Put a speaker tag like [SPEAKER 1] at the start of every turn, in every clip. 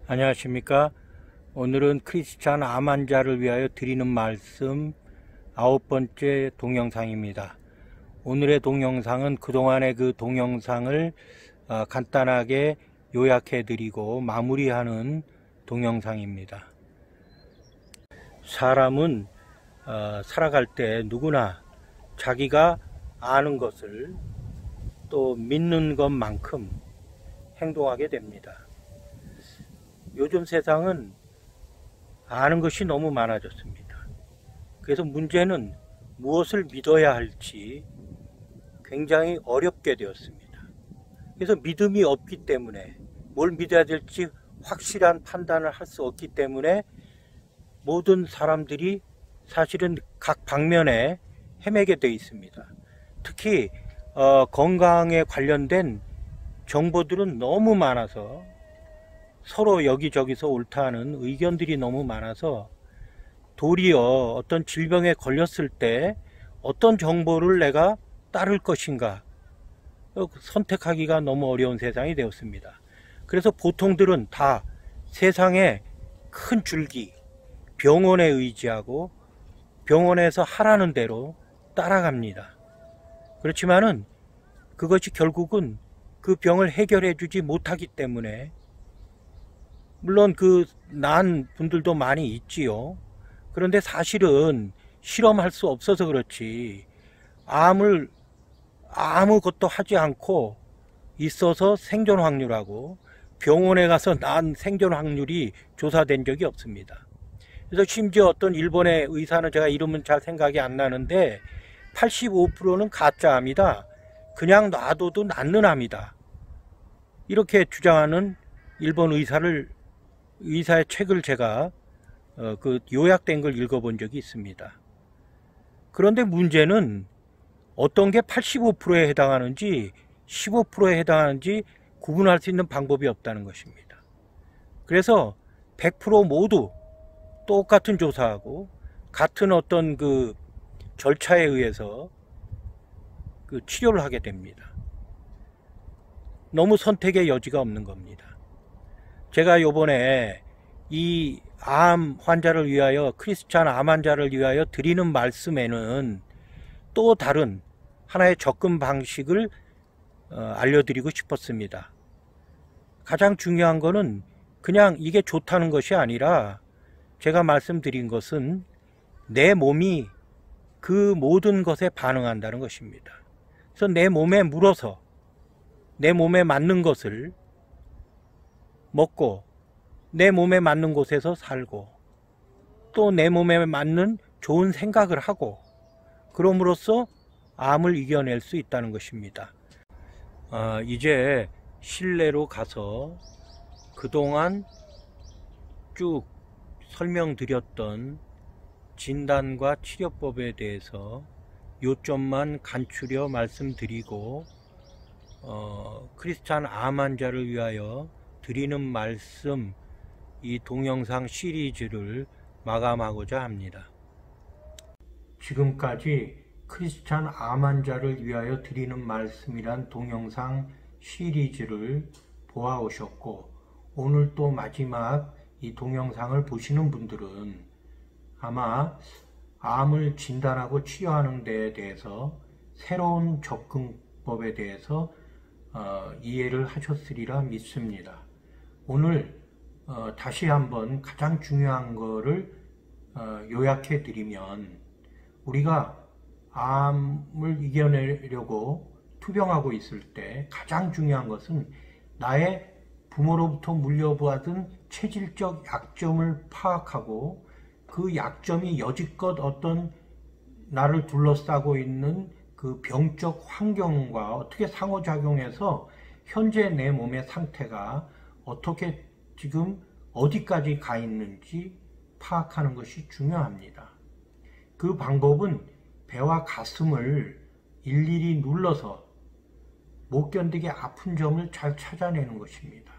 [SPEAKER 1] 안녕하십니까. 오늘은 크리스찬 암 환자를 위하여 드리는 말씀 9번째 동영상입니다. 오늘의 동영상은 그동안의 그 동영상을 간단하게 요약해 드리고 마무리하는 동영상입니다. 사람은 살아갈 때 누구나 자기가 아는 것을 또 믿는 것만큼 행동하게 됩니다. 요즘 세상은 아는 것이 너무 많아졌습니다. 그래서 문제는 무엇을 믿어야 할지 굉장히 어렵게 되었습니다. 그래서 믿음이 없기 때문에 뭘 믿어야 될지 확실한 판단을 할 수 없기 때문에 모든 사람들이 사실은 각 방면에 헤매게 되어 있습니다. 특히 건강에 관련된 정보들은 너무 많아서 서로 여기저기서 옳다는 의견들이 너무 많아서 도리어 어떤 질병에 걸렸을 때 어떤 정보를 내가 따를 것인가 선택하기가 너무 어려운 세상이 되었습니다. 그래서 보통들은 다 세상의 큰 줄기 병원에 의지하고 병원에서 하라는 대로 따라갑니다. 그렇지만은 그것이 결국은 그 병을 해결해 주지 못하기 때문에 물론 난 분들도 많이 있지요. 그런데 사실은 실험할 수 없어서 그렇지 암을 아무것도 하지 않고 있어서 생존 확률하고 병원에 가서 난 생존 확률이 조사된 적이 없습니다. 그래서 심지어 어떤 일본의 의사는 제가 이름은 잘 생각이 안 나는데 85%는 가짜 암이다. 그냥 놔둬도 낫는 암이다. 이렇게 주장하는 일본 의사의 책을 제가 요약된 걸 읽어본 적이 있습니다. 그런데 문제는 어떤 게 85%에 해당하는지 15%에 해당하는지 구분할 수 있는 방법이 없다는 것입니다. 그래서 100% 모두 똑같은 조사하고 같은 어떤 절차에 의해서 치료를 하게 됩니다. 너무 선택의 여지가 없는 겁니다. 제가 요번에 이 암 환자를 위하여 크리스찬 암 환자를 위하여 드리는 말씀에는 또 다른 하나의 접근 방식을 알려드리고 싶었습니다. 가장 중요한 거는 그냥 이게 좋다는 것이 아니라 제가 말씀드린 것은 내 몸이 그 모든 것에 반응한다는 것입니다. 그래서 내 몸에 물어서 내 몸에 맞는 것을 먹고 내 몸에 맞는 곳에서 살고 또 내 몸에 맞는 좋은 생각을 하고 그럼으로써 암을 이겨낼 수 있다는 것입니다. 이제 실내로 가서 그동안 쭉 설명드렸던 진단과 치료법에 대해서 요점만 간추려 말씀드리고 크리스찬 암 환자를 위하여 드리는 말씀 이 동영상 시리즈를 마감하고자 합니다. 지금까지 크리스찬 암 환자를 위하여 드리는 말씀이란 동영상 시리즈를 보아오셨고 오늘 또 마지막 이 동영상을 보시는 분들은 아마 암을 진단하고 치료하는 데에 대해서 새로운 접근법에 대해서 이해를 하셨으리라 믿습니다. 오늘 다시 한번 가장 중요한 거를 요약해 드리면 우리가 암을 이겨내려고 투병하고 있을 때 가장 중요한 것은 나의 부모로부터 물려받은 체질적 약점을 파악하고 그 약점이 여지껏 어떤 나를 둘러싸고 있는 그 병적 환경과 어떻게 상호작용해서 현재 내 몸의 상태가 어떻게 지금 어디까지 가 있는지 파악하는 것이 중요합니다. 그 방법은 배와 가슴을 일일이 눌러서 못 견디게 아픈 점을 잘 찾아내는 것입니다.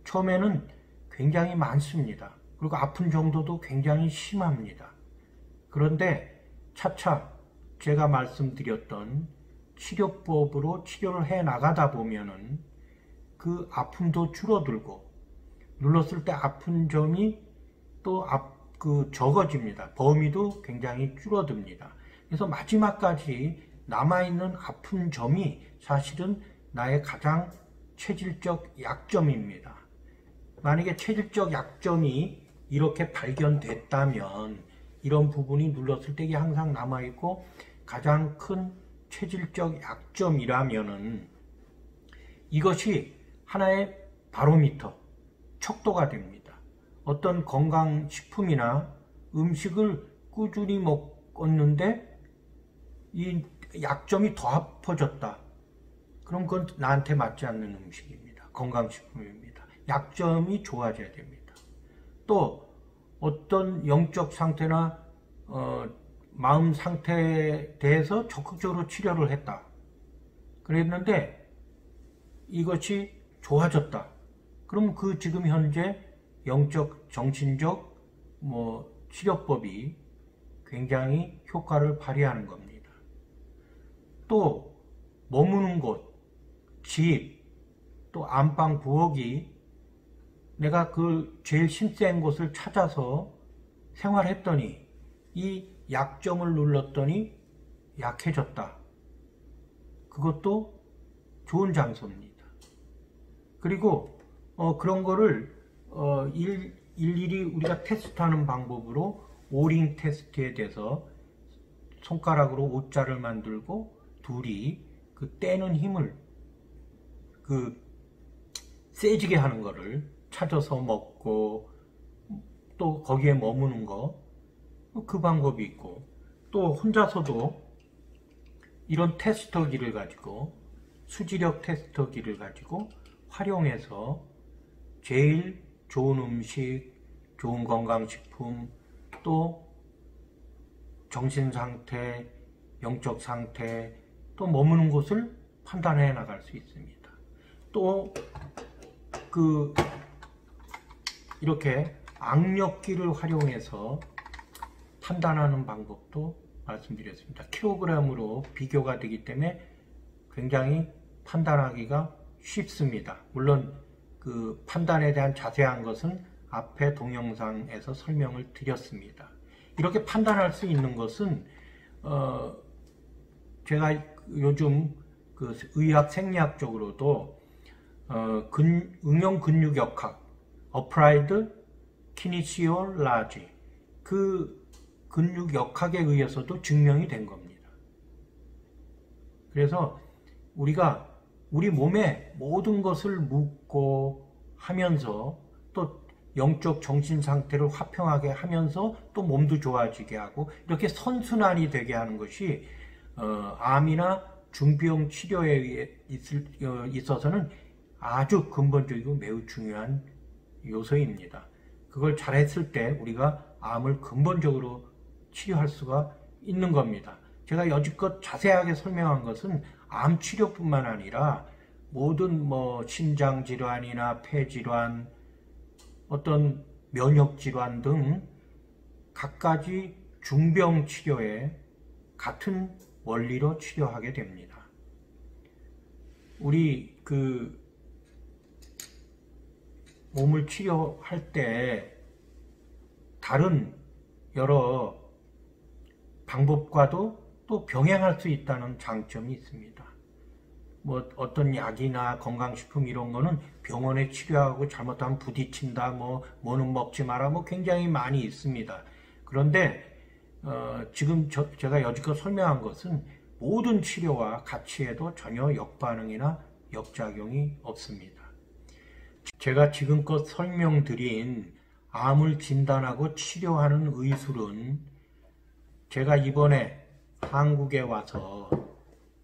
[SPEAKER 1] 처음에는 굉장히 많습니다. 그리고 아픈 정도도 굉장히 심합니다. 그런데 차차 제가 말씀드렸던 치료법으로 치료를 해 나가다 보면은 그 아픔도 줄어들고 눌렀을 때 아픈 점이 또 적어집니다. 범위도 굉장히 줄어듭니다. 그래서 마지막까지 남아있는 아픈 점이 사실은 나의 가장 체질적 약점입니다. 만약에 체질적 약점이 이렇게 발견됐다면 이런 부분이 눌렀을 때 이게 항상 남아있고 가장 큰 체질적 약점이라면은 이것이 하나의 바로미터, 척도가 됩니다. 어떤 건강식품이나 음식을 꾸준히 먹었는데 이 약점이 더 아파졌다. 그럼 그건 나한테 맞지 않는 음식입니다. 건강식품입니다. 약점이 좋아져야 됩니다. 또 어떤 영적 상태나 마음 상태에 대해서 적극적으로 치료를 했다. 그랬는데 이것이 좋아졌다. 그럼 그 지금 현재 영적, 정신적 치료법이 굉장히 효과를 발휘하는 겁니다. 또 머무는 곳, 집, 또 안방, 부엌이 내가 그 제일 신세한 곳을 찾아서 생활했더니 이 약점을 눌렀더니 약해졌다. 그것도 좋은 장소입니다. 그리고 그런 거를 일일이 우리가 테스트하는 방법으로 오링 테스트에 대해서 손가락으로 O자를 만들고 둘이 그 떼는 힘을 세지게 하는 거를 찾아서 먹고 또 거기에 머무는 거 그 방법이 있고 또 혼자서도 이런 테스터기를 가지고 수지력 테스터기를 가지고 활용해서 제일 좋은 음식, 좋은 건강식품, 또 정신상태, 영적 상태, 또 머무는 곳을 판단해 나갈 수 있습니다. 또 이렇게 악력기를 활용해서 판단하는 방법도 말씀드렸습니다. 킬로그램으로 비교가 되기 때문에 굉장히 판단하기가 쉽습니다. 물론 그 판단에 대한 자세한 것은 앞에 동영상에서 설명을 드렸습니다. 이렇게 판단할 수 있는 것은 제가 요즘 그 의학 생리학적으로도 응용 근육역학 Applied Kinesiology 그 근육역학에 의해서도 증명이 된 겁니다. 그래서 우리가 우리 몸에 모든 것을 묻고 하면서 또 영적 정신 상태를 화평하게 하면서 또 몸도 좋아지게 하고 이렇게 선순환이 되게 하는 것이 암이나 중비용 치료에 있어서는 아주 근본적이고 매우 중요한 요소입니다. 그걸 잘했을 때 우리가 암을 근본적으로 치료할 수가 있는 겁니다. 제가 여지껏 자세하게 설명한 것은 암 치료뿐만 아니라 모든 심장질환이나 폐질환, 어떤 면역질환 등 갖가지 중병 치료에 같은 원리로 치료하게 됩니다. 우리 몸을 치료할 때 다른 여러 방법과도 또 병행할 수 있다는 장점이 있습니다. 어떤 약이나 건강식품 이런 거는 병원에 치료하고 잘못하면 부딪힌다, 뭐는 먹지 마라, 굉장히 많이 있습니다. 그런데 지금 제가 여지껏 설명한 것은 모든 치료와 같이 해도 전혀 역반응이나 역작용이 없습니다. 제가 지금껏 설명드린 암을 진단하고 치료하는 의술은 제가 이번에 한국에 와서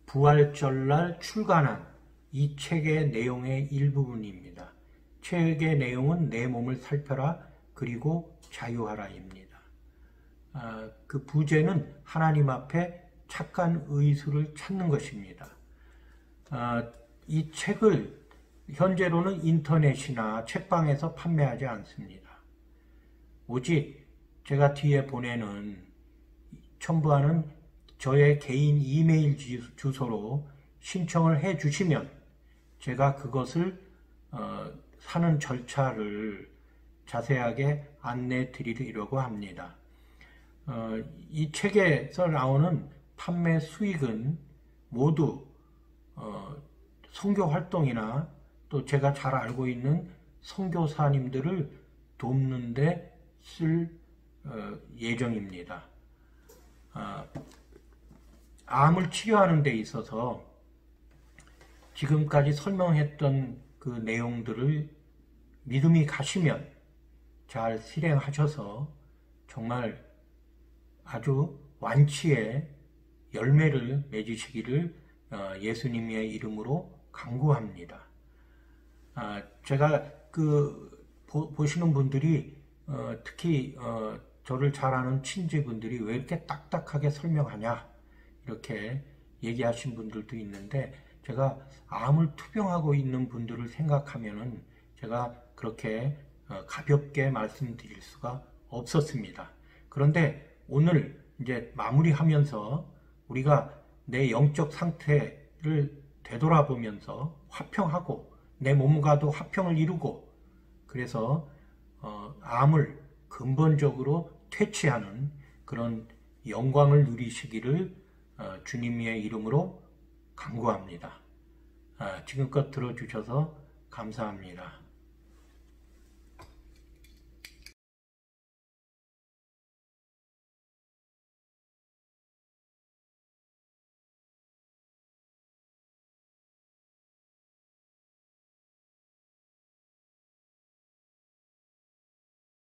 [SPEAKER 1] 부활절날 출간한 이 책의 내용의 일부분입니다. 책의 내용은 내 몸을 살펴라 그리고 자유하라입니다. 그 부제는 하나님 앞에 착한 의술을 찾는 것입니다. 이 책을 현재로는 인터넷이나 책방에서 판매하지 않습니다. 오직 제가 뒤에 첨부하는 저의 개인 이메일 주소로 신청을 해 주시면 제가 그것을 사는 절차를 자세하게 안내 드리려고 합니다. 이 책에서 나오는 판매 수익은 모두 선교 활동이나 또 제가 잘 알고 있는 선교사님들을 돕는 데 쓸 예정입니다. 암을 치료하는 데 있어서 지금까지 설명했던 그 내용들을 믿음이 가시면 잘 실행하셔서 정말 아주 완치의 열매를 맺으시기를 예수님의 이름으로 간구합니다. 제가 보시는 분들이 특히 저를 잘 아는 친지분들이 왜 이렇게 딱딱하게 설명하냐 이렇게 얘기하신 분들도 있는데, 제가 암을 투병하고 있는 분들을 생각하면은 제가 그렇게 가볍게 말씀드릴 수가 없었습니다. 그런데 오늘 이제 마무리하면서 우리가 내 영적 상태를 되돌아보면서 화평하고 내 몸과도 화평을 이루고, 그래서 암을 근본적으로 퇴치하는 그런 영광을 누리시기를 주님의 이름으로 간구합니다. 지금껏 들어주셔서 감사합니다.